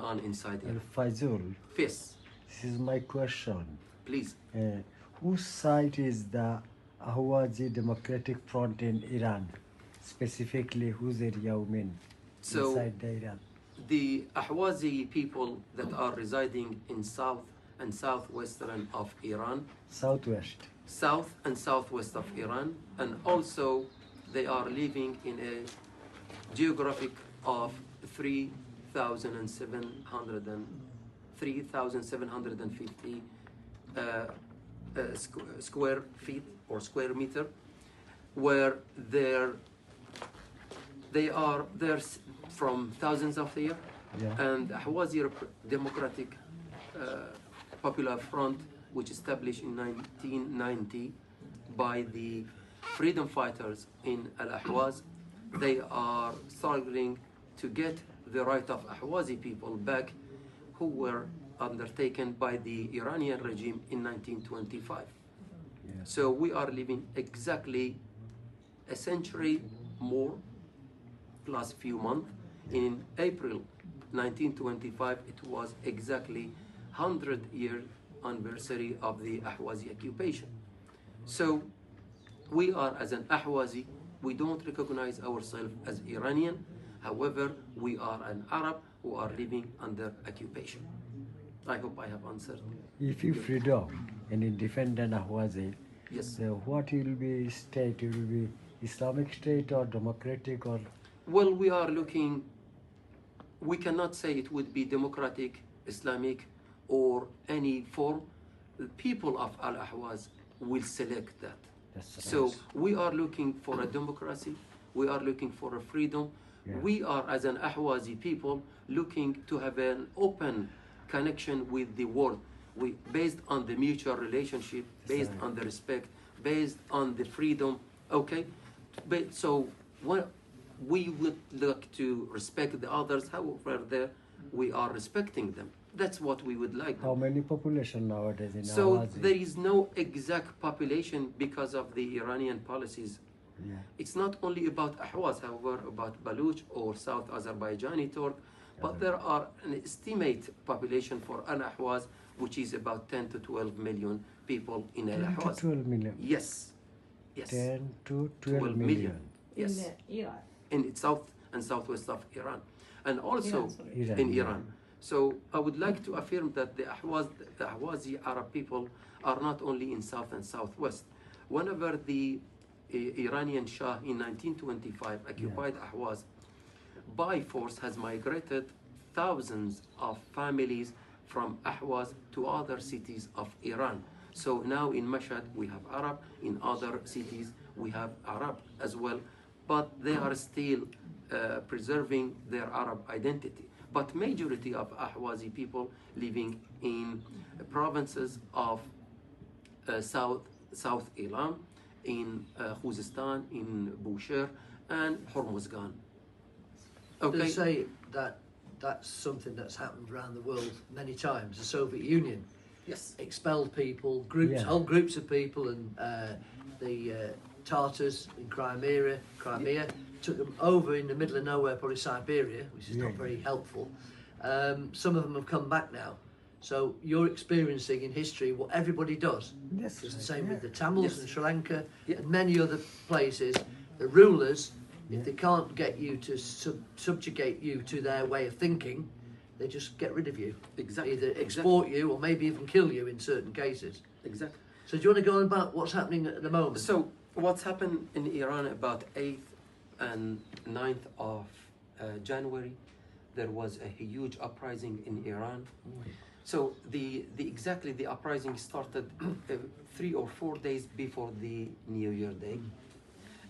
on inside Iran. Fayzul, Yes, this is my question. please. Whose side is the Ahwazi Democratic Front in Iran? Specifically, whose area you mean So inside the Iran? the Ahwazi people that are residing in south and southwestern of Iran, Southwest. south and southwest of Iran, and also they are living in a geographic of 3,750 square feet or square meter, where they are there from thousands of years, and Ahwazi Democratic Popular Front, which established in 1990 by the freedom fighters in Al-Ahwaz, they are struggling to get the right of Ahwazi people back, who were undertaken by the Iranian regime in 1925. So we are living exactly a century more plus few months. In April 1925, it was exactly 100-year anniversary of the Ahwazi occupation. So we are, as an Ahwazi, we don't recognize ourselves as Iranian. However, we are an Arab who are living under occupation. I hope I have answered. If you freedom and independent Ahwazi, Yes. so what will be state? It will be Islamic State or democratic or? Well, we are looking, we cannot say it would be democratic, Islamic, or any form. The people of Al-Ahwaz will select that. That's So nice. we are looking for a democracy, we are looking for a freedom. We are, as an Ahwazi people, looking to have an open connection with the world. Based on the mutual relationship, based on the respect, based on the freedom, okay? But so we would look to respect the others, however we are respecting them. That's what we would like. How many population nowadays in So Ahwazi? there is no exact population because of the Iranian policies. It's not only about Ahwaz, however, about Baluch or South Azerbaijani Turk, but there are an estimate population for Al-Ahwaz, which is about 10 to 12 million people in 10 to Al-Ahwaz. 12 million. Yes. Yes. 10 to 12 million. Yes. In Iran. In south and southwest of Iran. And also Iran, in yeah. Iran. So I would like to affirm that the Ahwazi Arab people are not only in south and southwest. Whenever the Iranian Shah in 1925 occupied Ahwaz, by force has migrated thousands of families from Ahwaz to other cities of Iran. So now in Mashhad we have Arab, in other cities we have Arab as well, but they are still preserving their Arab identity. But majority of Ahwazi people living in provinces of South Iran, in Khuzestan, in Bushehr, and Hormuzgan. They say that that's something that's happened around the world many times. The Soviet Union expelled people, whole groups of people, and the Tartars in Crimea took them over in the middle of nowhere, probably Siberia, which is not very helpful. Some of them have come back now. So you're experiencing in history what everybody does. Yes, It's the same with the Tamils in Sri Lanka and many other places. The rulers, if they can't get you to subjugate you to their way of thinking, they just get rid of you. Exactly. Either export you or maybe even kill you in certain cases. Exactly. So do you want to go on about what's happening at the moment? So what's happened in Iran about 8th and 9th of January, there was a huge uprising in Iran. So the uprising started 3 or 4 days before the New Year Day.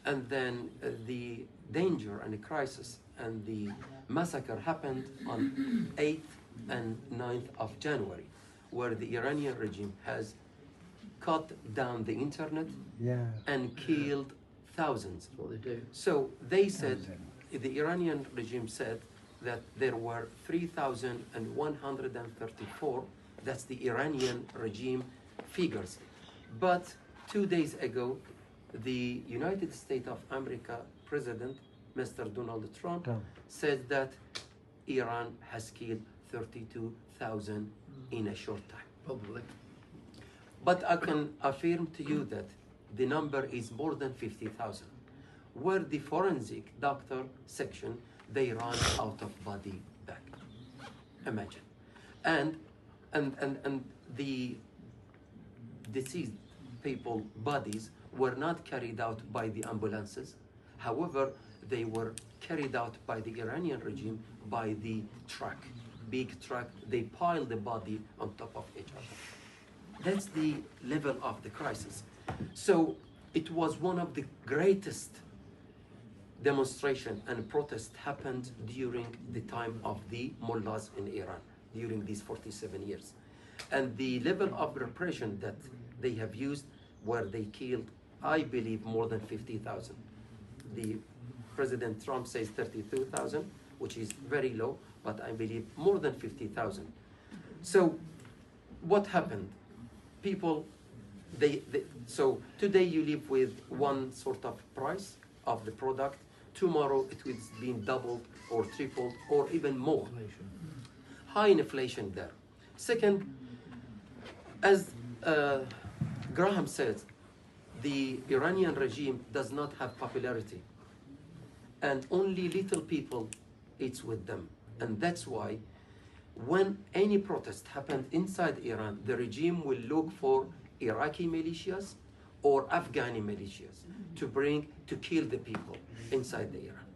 And then the danger and the crisis and the massacre happened on 8th and 9th of January, where the Iranian regime has cut down the internet and killed thousands. That's what they do. So they said, the Iranian regime said that there were 3,134, that's the Iranian regime figures. But 2 days ago, the United States of America President, Mr. Donald Trump, said that Iran has killed 32,000 in a short time. Probably. But I can affirm to you that the number is more than 50,000. Where the forensic doctor section, they run out of body bag. Imagine. And the deceased people bodies were not carried out by the ambulances. However, they were carried out by the Iranian regime by the truck, big truck. They pile the body on top of each other. That's the level of the crisis. So it was one of the greatest demonstration and protest happened during the time of the mullahs in Iran, during these 47 years. And the level of repression that they have used, where they killed, I believe, more than 50,000. The President Trump says 32,000, which is very low, but I believe more than 50,000. So what happened? People, so today you live with one sort of price of the product. Tomorrow it will be doubled or tripled or even more. High inflation there. Second, as Graham says, the Iranian regime does not have popularity, and only little people it's with them. And that's why when any protest happened inside Iran, the regime will look for Iraqi militias or Afghani militias to kill the people inside the Iran.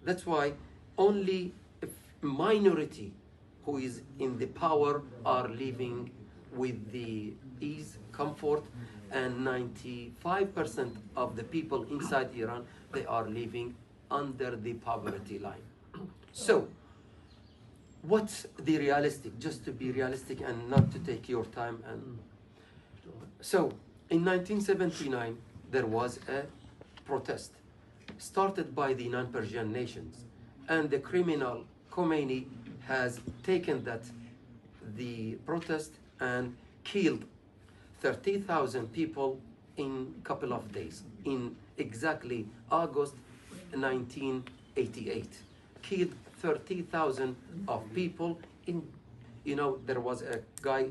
That's why only a minority who is in the power are living with the ease, comfort, and 95% of the people inside Iran, they are living under the poverty line. So, what's the realistic, just to be realistic and not to take your time. And so, in 1979, there was a protest started by the non-Persian nations, and the criminal Khomeini has taken the protest and killed 30,000 people in a couple of days, in exactly August 1988. Killed 30,000 of people in, there was a guy,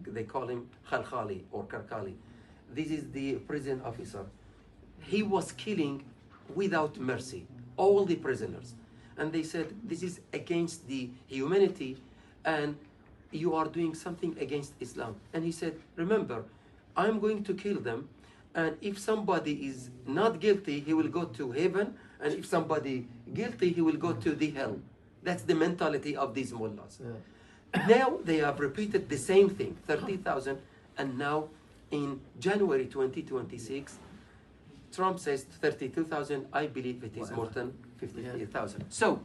they call him Khalkhali or Karkali. This is the prison officer. He was killing without mercy all the prisoners. And they said, this is against the humanity and you are doing something against Islam. And he said, remember, I'm going to kill them, and if somebody is not guilty, he will go to heaven, and if somebody guilty, he will go to the hell. That's the mentality of these mullahs. Yeah. Now they have repeated the same thing, 30,000, and now in January 2026, Trump says 32,000. I believe it is more than 50,000. So,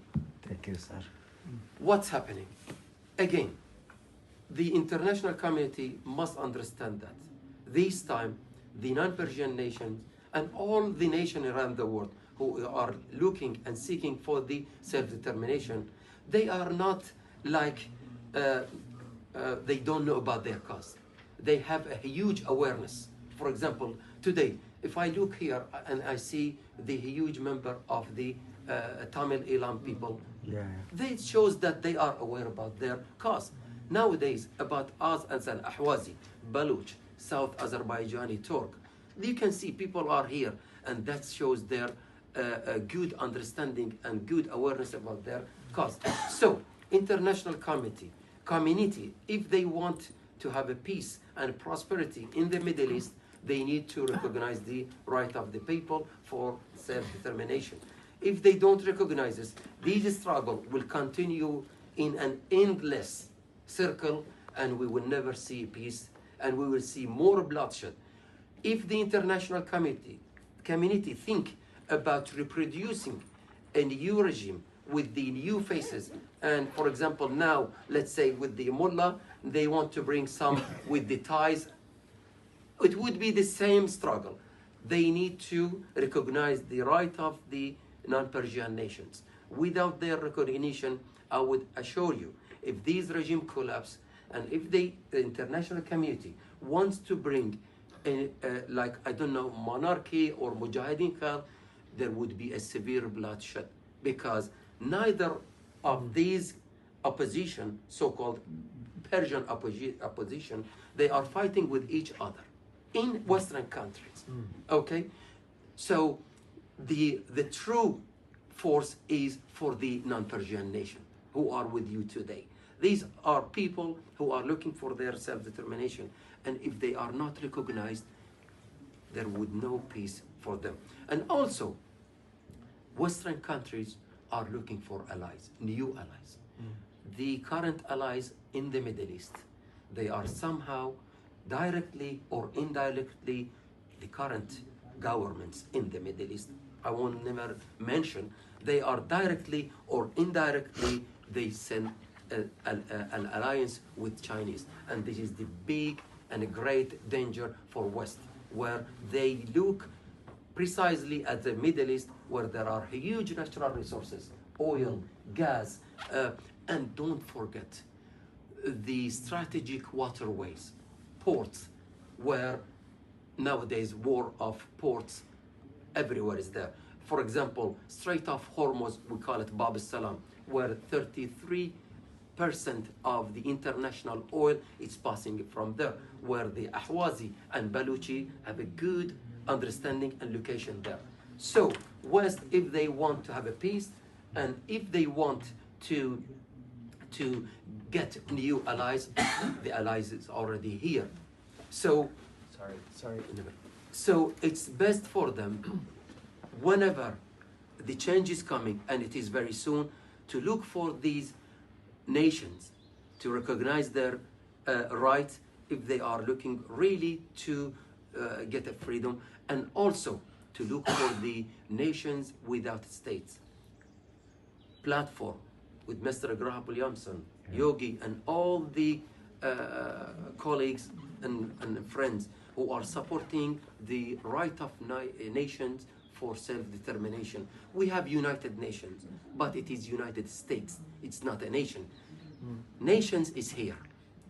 thank you, sir. What's happening? Again, the international community must understand that this time the non-Persian nations and all the nations around the world who are looking and seeking for the self-determination, they are not like they don't know about their cause. They have a huge awareness. For example, today, if I look here and I see the huge number of the Tamil Elam people, this shows that they are aware about their cause. Nowadays, about us as an Ahwazi, Baluch, South Azerbaijani, Turk, you can see people are here, and that shows their good understanding and good awareness about their cause. So, international community, if they want to have a peace and prosperity in the Middle East, they need to recognize the right of the people for self-determination. If they don't recognize this, this struggle will continue in an endless circle, and we will never see peace, and we will see more bloodshed. If the international community think about reproducing a new regime with the new faces, and for example now, let's say with the mullah, they want to bring some with the ties, it would be the same struggle. They need to recognize the right of the non-Persian nations. Without their recognition, I would assure you, if this regime collapse, and if the international community wants to bring like, I don't know, monarchy or mujahideen khal, there would be a severe bloodshed, because neither of these opposition, so-called Persian opposition, they are fighting with each other in Western countries. Okay, so the true force is for the non-Persian nation who are with you today. These are people who are looking for their self-determination, and if they are not recognized, there would no peace for them. And also, Western countries are looking for allies, new allies. The current allies in the Middle East, they are somehow directly or indirectly the current governments in the Middle East. I won't never mention, they are directly or indirectly, they send an alliance with Chinese. And this is the big and a great danger for West, where they look precisely at the Middle East, where there are huge natural resources, oil, gas, and don't forget the strategic waterways, ports, where nowadays war of ports everywhere is there. For example, Strait of Hormuz, we call it Bab al-Salam, where 33% of the international oil is passing from there, where the Ahwazi and Baluchi have a good understanding and location there. So West, if they want to have a peace, and if they want to get new allies, the allies is already here. So Sorry. So it's best for them, whenever the change is coming, and it is very soon, to look for these nations to recognize their rights if they are looking really to get a freedom, and also to look for the nations without states platform with Mr. Graham Williamson, Yogi, and all the colleagues and friends who are supporting the right of nations for self-determination. We have United Nations, but it is United States. It's not a nation. Nations is here.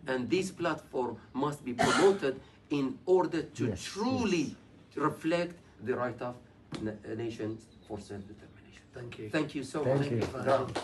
And this platform must be promoted in order to truly reflect the right of nations for self-determination. Thank you. Thank you so Thank much. you. Thank you.